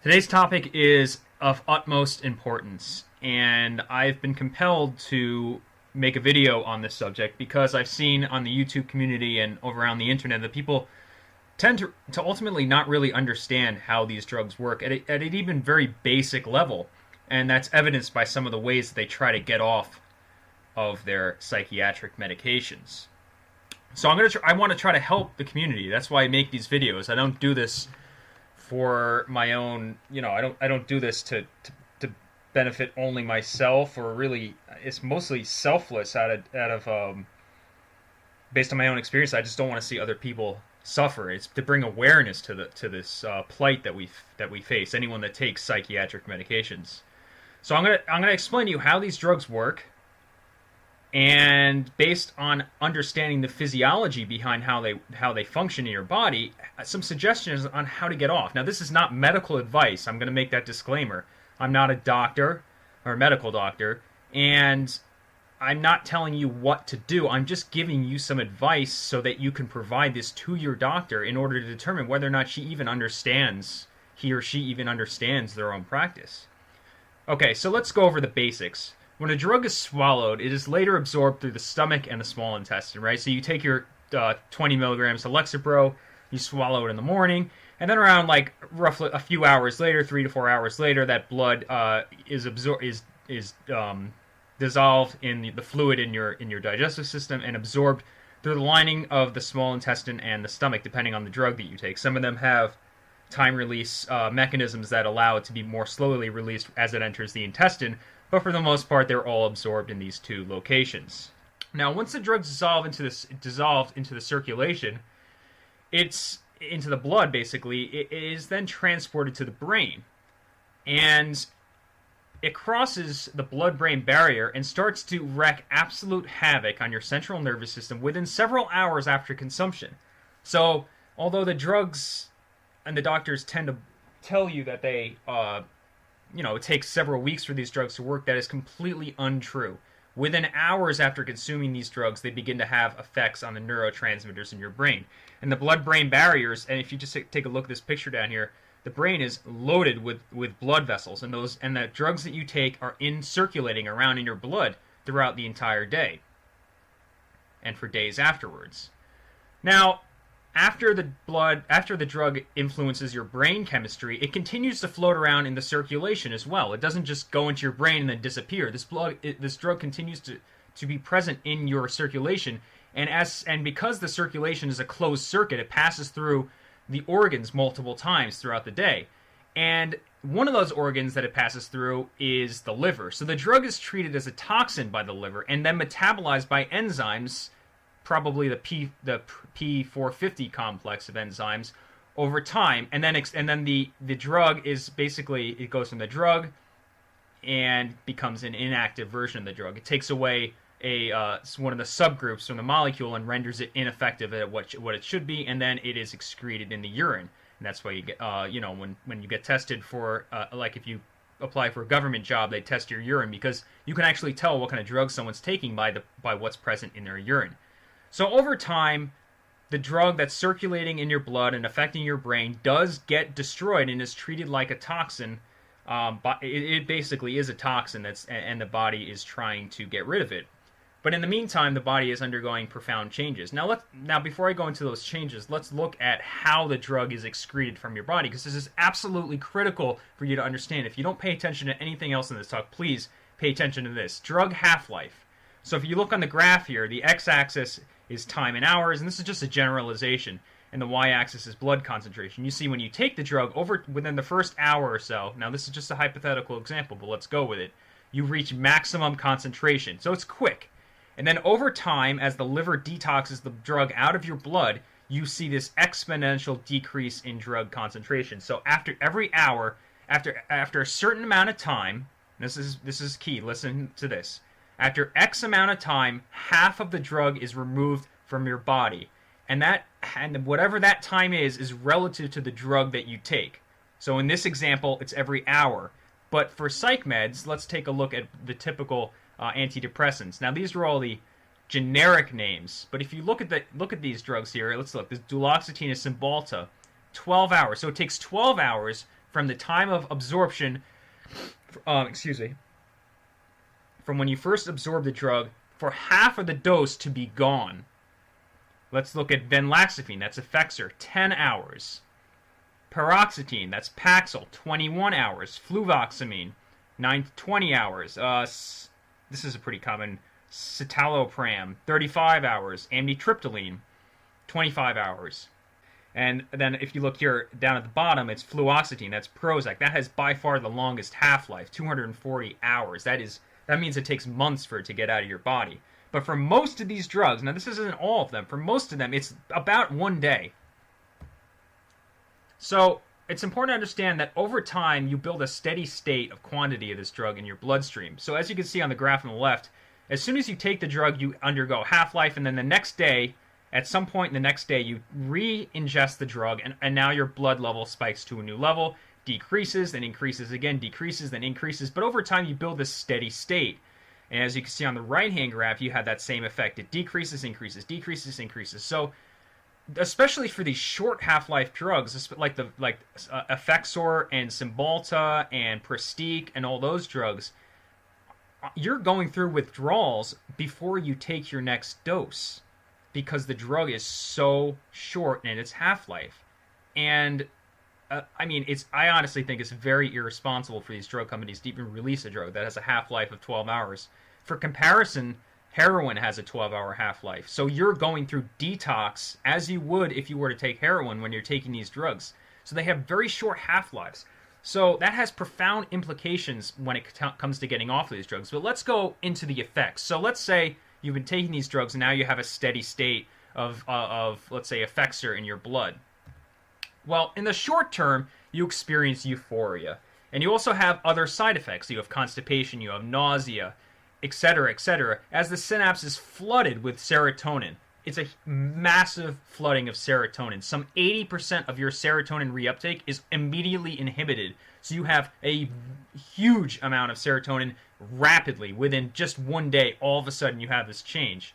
Today's topic is of utmost importance, and I've been compelled to make a video on this subject because I've seen on the YouTube community and around the internet that people tend to ultimately not really understand how these drugs work at an even very basic level, and that's evidenced by some of the ways that they try to get off of their psychiatric medications. So I want to try to help the community. That's why I make these videos. I don't do this for my own, I don't do this to benefit only myself, or really, it's mostly selfless based on my own experience. I just don't want to see other people suffer. It's to bring awareness to this plight that we face. Anyone that takes psychiatric medications. So I'm gonna explain to you how these drugs work, and based on understanding the physiology behind how they function in your body, some suggestions on how to get off. Now, this is not medical advice. I'm going to make that disclaimer. I'm not a doctor or a medical doctor, and I'm not telling you what to do. I'm just giving you some advice so that you can provide this to your doctor in order to determine whether or not he or she even understands their own practice. Okay, so let's go over the basics. When a drug is swallowed, it is later absorbed through the stomach and the small intestine, right? So you take your 20 milligrams of Lexapro, you swallow it in the morning, and then around roughly a few hours later, 3 to 4 hours later, that blood is dissolved in the fluid in your digestive system and absorbed through the lining of the small intestine and the stomach, depending on the drug that you take. Some of them have time release mechanisms that allow it to be more slowly released as it enters the intestine, but for the most part, they're all absorbed in these two locations. Now, once the drugs dissolved into the circulation, it's into the blood, basically. It is then transported to the brain, and it crosses the blood-brain barrier and starts to wreak absolute havoc on your central nervous system within several hours after consumption. So, although the drugs and the doctors tend to tell you that they it takes several weeks for these drugs to work, that is completely untrue. Within hours after consuming these drugs, they begin to have effects on the neurotransmitters in your brain. And the blood-brain barriers, and if you just take a look at this picture down here, the brain is loaded with blood vessels, and the drugs that you take are circulating around in your blood throughout the entire day, and for days afterwards. Now, after the drug influences your brain chemistry, it continues to float around in the circulation as well. It doesn't just go into your brain and then disappear. This drug continues to be present in your circulation, and because the circulation is a closed circuit, it passes through the organs multiple times throughout the day. And one of those organs that it passes through is the liver. So the drug is treated as a toxin by the liver and then metabolized by enzymes, probably the P450 complex of enzymes, over time, and then the drug is basically, it goes from the drug and becomes an inactive version of the drug. It takes away one of the subgroups from the molecule and renders it ineffective at what it should be, and then it is excreted in the urine. And that's why you get when you get tested for if you apply for a government job, they test your urine, because you can actually tell what kind of drug someone's taking by what's present in their urine. So over time, the drug that's circulating in your blood and affecting your brain does get destroyed and is treated like a toxin. But it basically is a toxin and the body is trying to get rid of it. But in the meantime, the body is undergoing profound changes. Now, before I go into those changes, let's look at how the drug is excreted from your body, because this is absolutely critical for you to understand. If you don't pay attention to anything else in this talk, please pay attention to this. Drug half-life. So if you look on the graph here, the x-axis is time in hours, and this is just a generalization, and the y-axis is blood concentration. You see, when you take the drug within the first hour or so, now this is just a hypothetical example, but let's go with it, you reach maximum concentration. So it's quick. And then over time, as the liver detoxes the drug out of your blood, you see this exponential decrease in drug concentration. So after every hour, after a certain amount of time, this is key, listen to this. After X amount of time, half of the drug is removed from your body. And whatever that time is relative to the drug that you take. So in this example, it's every hour. But for psych meds, let's take a look at the typical antidepressants. Now, these are all the generic names, but if you look at these drugs here, let's look. This duloxetine is Cymbalta, 12 hours. So it takes 12 hours from the time of absorption, from when you first absorb the drug, for half of the dose to be gone. Let's look at venlafaxine, that's Effexor, 10 hours. Paroxetine, that's Paxil, 21 hours. Fluvoxamine, 9 to 20 hours. This is a pretty common. Citalopram, 35 hours. Amitriptyline, 25 hours. And then if you look here down at the bottom, it's fluoxetine, that's Prozac. That has by far the longest half-life, 240 hours. That means it takes months for it to get out of your body. But for most of these drugs, now this isn't all of them, for most of them it's about 1 day. So it's important to understand that over time you build a steady state of quantity of this drug in your bloodstream. So as you can see on the graph on the left, as soon as you take the drug, you undergo half-life, and then the next day, at some point in the next day, you re-ingest the drug, and now your blood level spikes to a new level, decreases, then increases again, decreases, then increases. But over time, you build this steady state. And as you can see on the right-hand graph, you have that same effect. It decreases, increases, decreases, increases. So especially for these short half-life drugs, like Effexor and Cymbalta and Prestique and all those drugs, you're going through withdrawals before you take your next dose because the drug is so short in its half-life. And I honestly think it's very irresponsible for these drug companies to even release a drug that has a half-life of 12 hours. For comparison, heroin has a 12-hour half-life. So you're going through detox as you would if you were to take heroin when you're taking these drugs. So they have very short half-lives. So that has profound implications when it comes to getting off of these drugs. But let's go into the effects. So let's say you've been taking these drugs and now you have a steady state of let's say, Effexor in your blood. Well, in the short term, you experience euphoria. And you also have other side effects. You have constipation, you have nausea, etc., etc. As the synapse is flooded with serotonin. It's a massive flooding of serotonin. Some 80% of your serotonin reuptake is immediately inhibited. So you have a huge amount of serotonin rapidly. Within just 1 day, all of a sudden you have this change.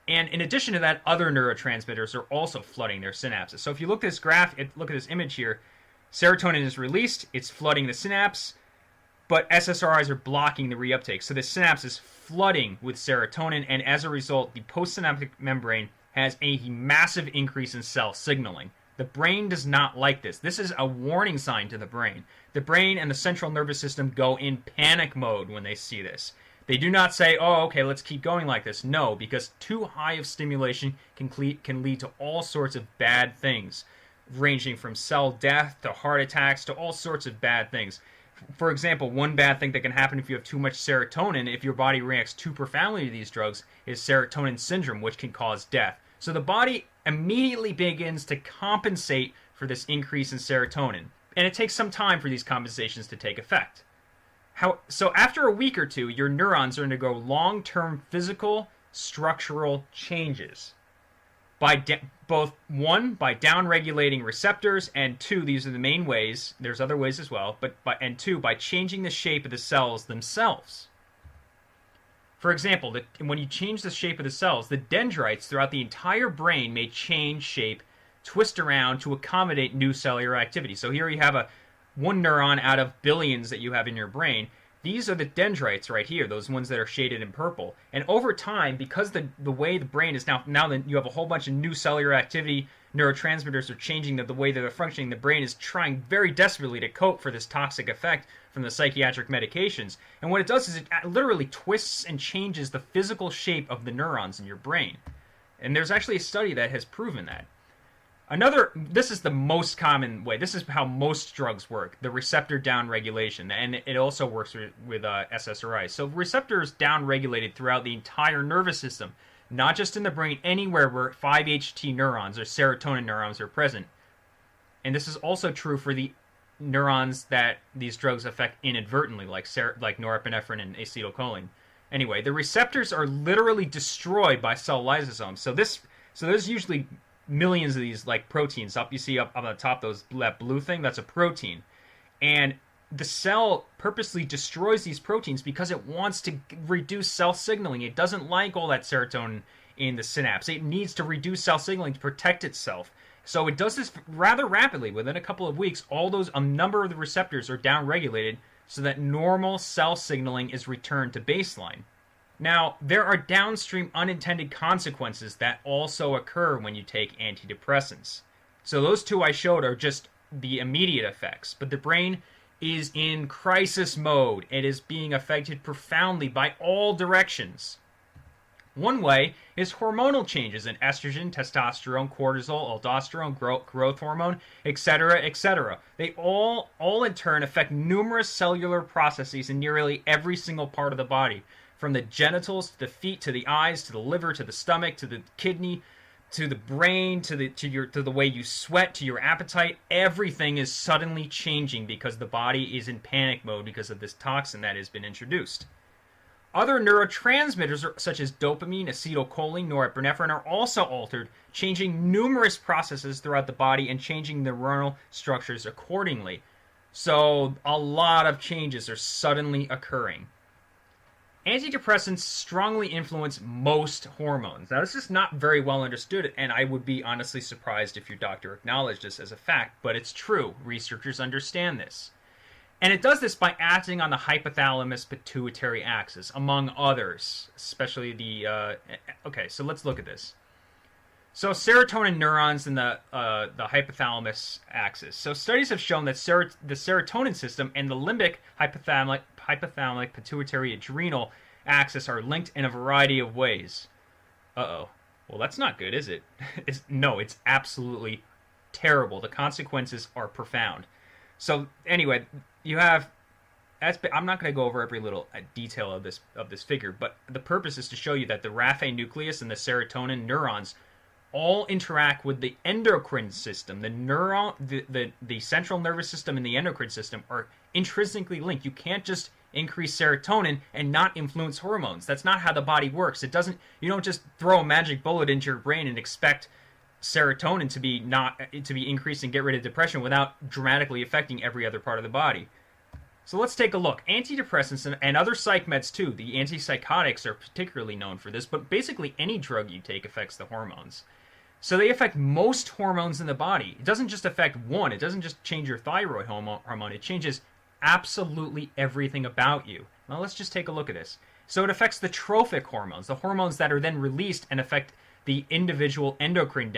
And in addition to that, other neurotransmitters are also flooding their synapses. So if you look at this graph, look at this image here, serotonin is released, it's flooding the synapse, but SSRIs are blocking the reuptake. So the synapse is flooding with serotonin, and as a result, the postsynaptic membrane has a massive increase in cell signaling. The brain does not like this. This is a warning sign to the brain. The brain and the central nervous system go in panic mode when they see this. They do not say, oh, okay, let's keep going like this. No, because too high of stimulation can lead to all sorts of bad things, ranging from cell death to heart attacks to all sorts of bad things. For example, one bad thing that can happen if you have too much serotonin, if your body reacts too profoundly to these drugs, is serotonin syndrome, which can cause death. So the body immediately begins to compensate for this increase in serotonin. And it takes some time for these compensations to take effect. So after a week or two, your neurons are undergo long-term physical, structural changes. By both, one, by downregulating receptors, and two, these are the main ways, there's other ways as well, and two, by changing the shape of the cells themselves. For example, when you change the shape of the cells, the dendrites throughout the entire brain may change shape, twist around to accommodate new cellular activity. So here you have one neuron out of billions that you have in your brain. These are the dendrites right here, those ones that are shaded in purple. And over time, because the way the brain is now that you have a whole bunch of new cellular activity, neurotransmitters are changing the way that they're functioning, the brain is trying very desperately to cope for this toxic effect from the psychiatric medications. And what it does is it literally twists and changes the physical shape of the neurons in your brain. And there's actually a study that has proven that. This is the most common way. This is how most drugs work, the receptor downregulation, and it also works with SSRIs. So receptors downregulated throughout the entire nervous system, not just in the brain, anywhere where 5-HT neurons or serotonin neurons are present. And this is also true for the neurons that these drugs affect inadvertently, like norepinephrine and acetylcholine. Anyway, the receptors are literally destroyed by cell lysosomes. So there's usually millions of these like proteins you see up on the top, that blue thing, that's a protein, and the cell purposely destroys these proteins because it wants to reduce cell signaling. It doesn't like all that serotonin in the synapse. It needs to reduce cell signaling to protect itself. So it does this rather rapidly. Within a couple of weeks, a number of the receptors are downregulated so that normal cell signaling is returned to baseline. Now, there are downstream unintended consequences that also occur when you take antidepressants. So those two I showed are just the immediate effects, but the brain is in crisis mode. It is being affected profoundly by all directions. One way is hormonal changes in estrogen, testosterone, cortisol, aldosterone, growth hormone, etc., etc. They all in turn affect numerous cellular processes in nearly every single part of the body, from the genitals to the feet to the eyes to the liver to the stomach to the kidney to the brain to the way you sweat to your appetite. Everything is suddenly changing because the body is in panic mode because of this toxin that has been introduced. Other neurotransmitters such as dopamine, acetylcholine, norepinephrine are also altered, changing numerous processes throughout the body and changing the neuronal structures accordingly. So a lot of changes are suddenly occurring. Antidepressants strongly influence most hormones. Now, this is not very well understood, and I would be honestly surprised if your doctor acknowledged this as a fact, but it's true. Researchers understand this. And it does this by acting on the hypothalamus-pituitary axis, among others, especially the... okay, so let's look at this. So serotonin neurons in the hypothalamus axis. So studies have shown that the serotonin system and the limbic hypothalamic pituitary adrenal axis are linked in a variety of ways. Uh-oh. Well, that's not good, is it? No, it's absolutely terrible. The consequences are profound. So anyway, you have... I'm not going to go over every little detail of this figure, but the purpose is to show you that the raphe nucleus and the serotonin neurons all interact with the endocrine system. The central nervous system and the endocrine system are intrinsically linked. You can't just increase serotonin and not influence hormones. That's not how the body works. You don't just throw a magic bullet into your brain and expect serotonin to be increased and get rid of depression without dramatically affecting every other part of the body. So let's take a look. Antidepressants and other psych meds too, the antipsychotics are particularly known for this, but basically any drug you take affects the hormones. So they affect most hormones in the body. It doesn't just affect one. It doesn't just change your thyroid hormone. It changes absolutely everything about you. Now let's just take a look at this. So it affects the trophic hormones, the hormones that are then released and affect the individual endocrine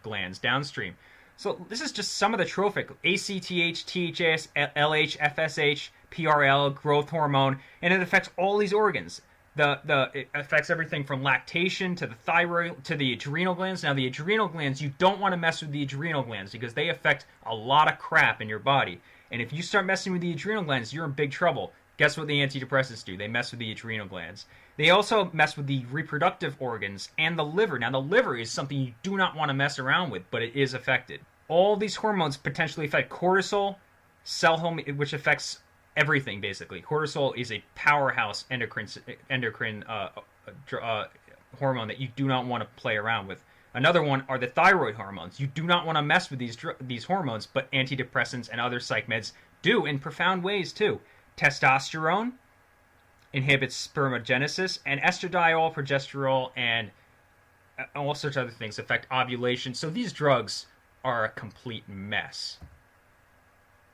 glands downstream. So this is just some of the trophic: ACTH, THS, LH, FSH, PRL, growth hormone, and it affects all these organs. It affects everything from lactation to the thyroid to the adrenal glands. Now, the adrenal glands, you don't want to mess with the adrenal glands because they affect a lot of crap in your body. And if you start messing with the adrenal glands, you're in big trouble. Guess what the antidepressants do? They mess with the adrenal glands. They also mess with the reproductive organs and the liver. Now, the liver is something you do not want to mess around with, but it is affected. All these hormones potentially affect cortisol, which affects everything, basically. Cortisol is a powerhouse endocrine hormone that you do not want to play around with. Another one are the thyroid hormones. You do not want to mess with these hormones, but antidepressants and other psych meds do in profound ways too. Testosterone inhibits spermagenesis, and estradiol, progesterone, and all sorts of other things affect ovulation. So these drugs are a complete mess.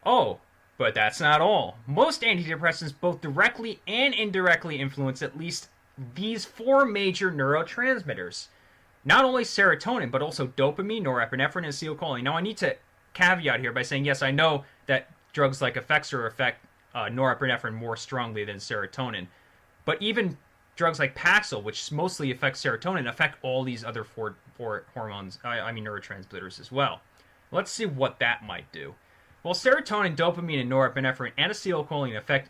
Oh, but that's not all. Most antidepressants both directly and indirectly influence at least these 4 major neurotransmitters. Not only serotonin, but also dopamine, norepinephrine, and acetylcholine. Now, I need to caveat here by saying, yes, I know that drugs like Effexor affect norepinephrine more strongly than serotonin. But even drugs like Paxil, which mostly affect serotonin, affect all these other four hormones, neurotransmitters as well. Let's see what that might do. Well, serotonin, dopamine, and norepinephrine and acetylcholine affect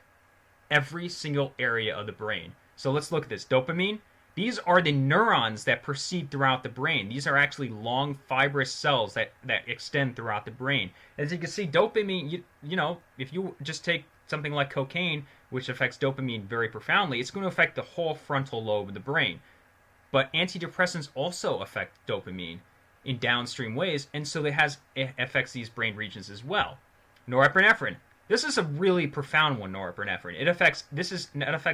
every single area of the brain. So let's look at this. Dopamine, these are the neurons that proceed throughout the brain. These are actually long fibrous cells that extend throughout the brain. As you can see, dopamine, you know, if you just take something like cocaine, which affects dopamine very profoundly, it's going to affect the whole frontal lobe of the brain. But antidepressants also affect dopamine in downstream ways, and so it affects these brain regions as well. Norepinephrine. This is a really profound one, norepinephrine. It affects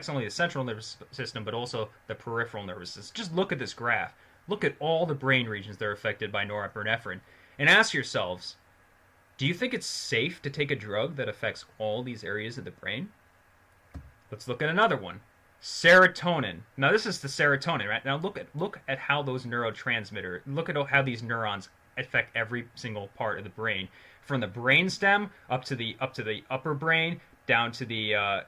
only the central nervous system, but also the peripheral nervous system. Just look at this graph. Look at all the brain regions that are affected by norepinephrine and ask yourselves, do you think it's safe to take a drug that affects all these areas of the brain? Let's look at another one. Serotonin. Now this is the serotonin, right? Now look at how those neurotransmitters, look at how these neurons affect every single part of the brain, from the brainstem up to the upper brain, down to the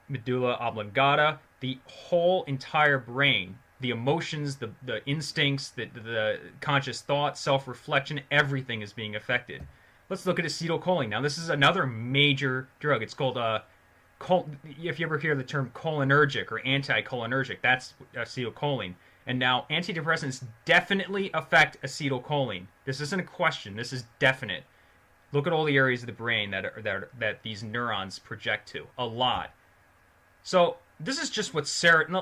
medulla oblongata, the whole entire brain, the emotions, the instincts, the conscious thought, self-reflection, everything is being affected. Let's look at acetylcholine. Now this is another major drug. It's called if you ever hear the term cholinergic or anticholinergic, that's acetylcholine. And now antidepressants definitely affect acetylcholine. This isn't a question. This is definite. Look at all the areas of the brain that these neurons project to. A lot. So this is just what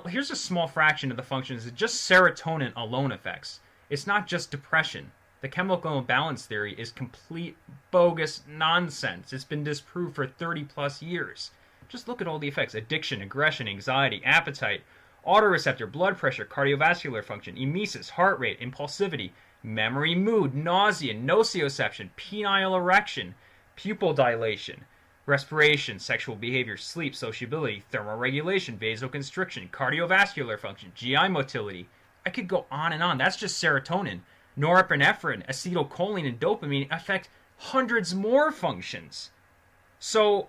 here's a small fraction of the functions that just serotonin alone affects. It's not just depression. The chemical imbalance theory is complete bogus nonsense. It's been disproved for 30 plus years. Just look at all the effects. Addiction, aggression, anxiety, appetite, autoreceptor, blood pressure, cardiovascular function, emesis, heart rate, impulsivity, memory, mood, nausea, nociception, penile erection, pupil dilation, respiration, sexual behavior, sleep, sociability, thermoregulation, vasoconstriction, cardiovascular function, GI motility. I could go on and on. That's just serotonin. Norepinephrine, acetylcholine, and dopamine affect hundreds more functions. So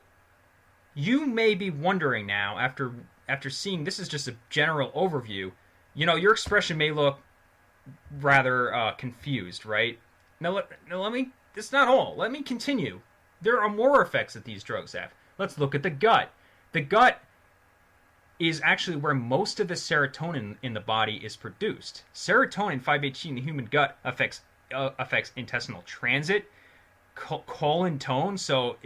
you may be wondering now, after seeing this is just a general overview, your expression may look rather confused, right? Now let me, it's not all. Let me continue. There are more effects that these drugs have. Let's look at the gut. The gut is actually where most of the serotonin in the body is produced. Serotonin 5-HT in the human gut affects intestinal transit, colon tone. So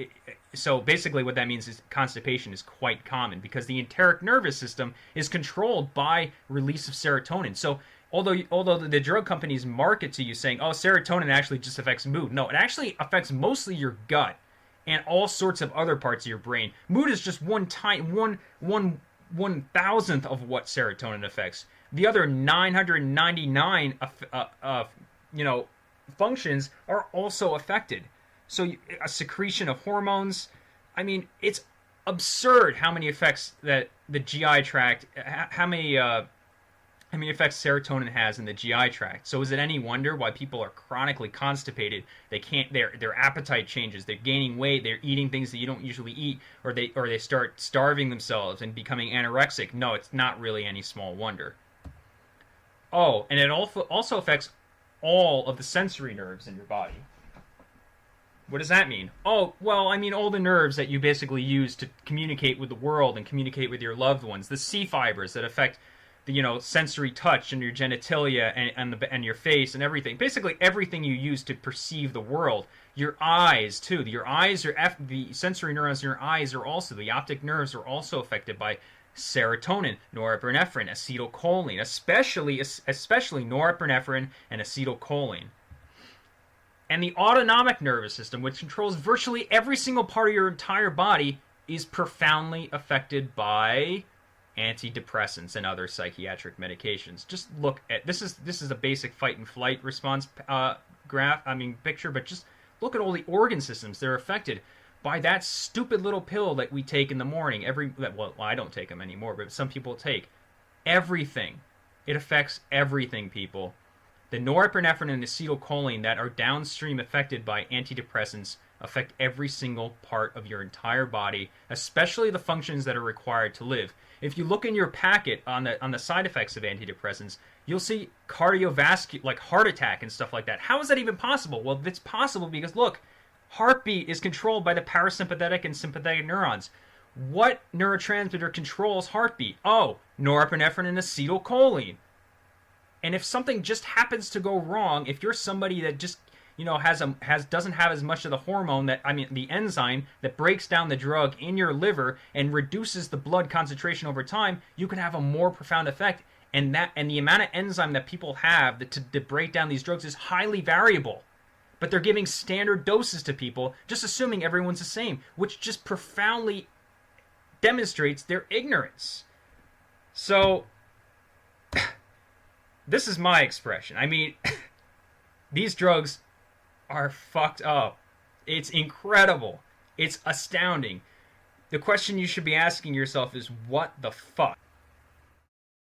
basically what that means is constipation is quite common because the enteric nervous system is controlled by release of serotonin. So although the drug companies market to you saying, oh, serotonin actually just affects mood. No, it actually affects mostly your gut and all sorts of other parts of your brain. Mood is just one thousandth of what serotonin affects. The other 999 functions are also affected. So a secretion of hormones. I mean, it's absurd how many effects that the GI tract, how many effects serotonin has in the GI tract. So is it any wonder why people are chronically constipated? They can't. Their appetite changes. They're gaining weight. They're eating things that you don't usually eat, or they start starving themselves and becoming anorexic. No, it's not really any small wonder. Oh, and it also affects all of the sensory nerves in your body. What does that mean? Oh, well, I mean all the nerves that you basically use to communicate with the world and communicate with your loved ones. The C fibers that affect the sensory touch and your genitalia and your face and everything. Basically everything you use to perceive the world. Your eyes too. The sensory neurons in your eyes are also, the optic nerves are also affected by serotonin, norepinephrine, acetylcholine, especially norepinephrine and acetylcholine. And the autonomic nervous system, which controls virtually every single part of your entire body, is profoundly affected by antidepressants and other psychiatric medications. Just look at this is a basic fight and flight response picture, but just look at all the organ systems that are affected by that stupid little pill that we take in the morning. Well, I don't take them anymore, but some people take. Everything. It affects everything, people. The norepinephrine and acetylcholine that are downstream affected by antidepressants affect every single part of your entire body, especially the functions that are required to live. If you look in your packet on the side effects of antidepressants, you'll see cardiovascular, like heart attack and stuff like that. How is that even possible? Well, it's possible because, look, heartbeat is controlled by the parasympathetic and sympathetic neurons. What neurotransmitter controls heartbeat? Oh, norepinephrine and acetylcholine. And if something just happens to go wrong, if you're somebody that just doesn't have as much of the hormone the enzyme that breaks down the drug in your liver and reduces the blood concentration over time, you can have a more profound effect. And the amount of enzyme that people have to break down these drugs is highly variable. But they're giving standard doses to people, just assuming everyone's the same, which just profoundly demonstrates their ignorance. So this is my expression. I mean, these drugs are fucked up. It's incredible. It's astounding. The question you should be asking yourself is, what the fuck?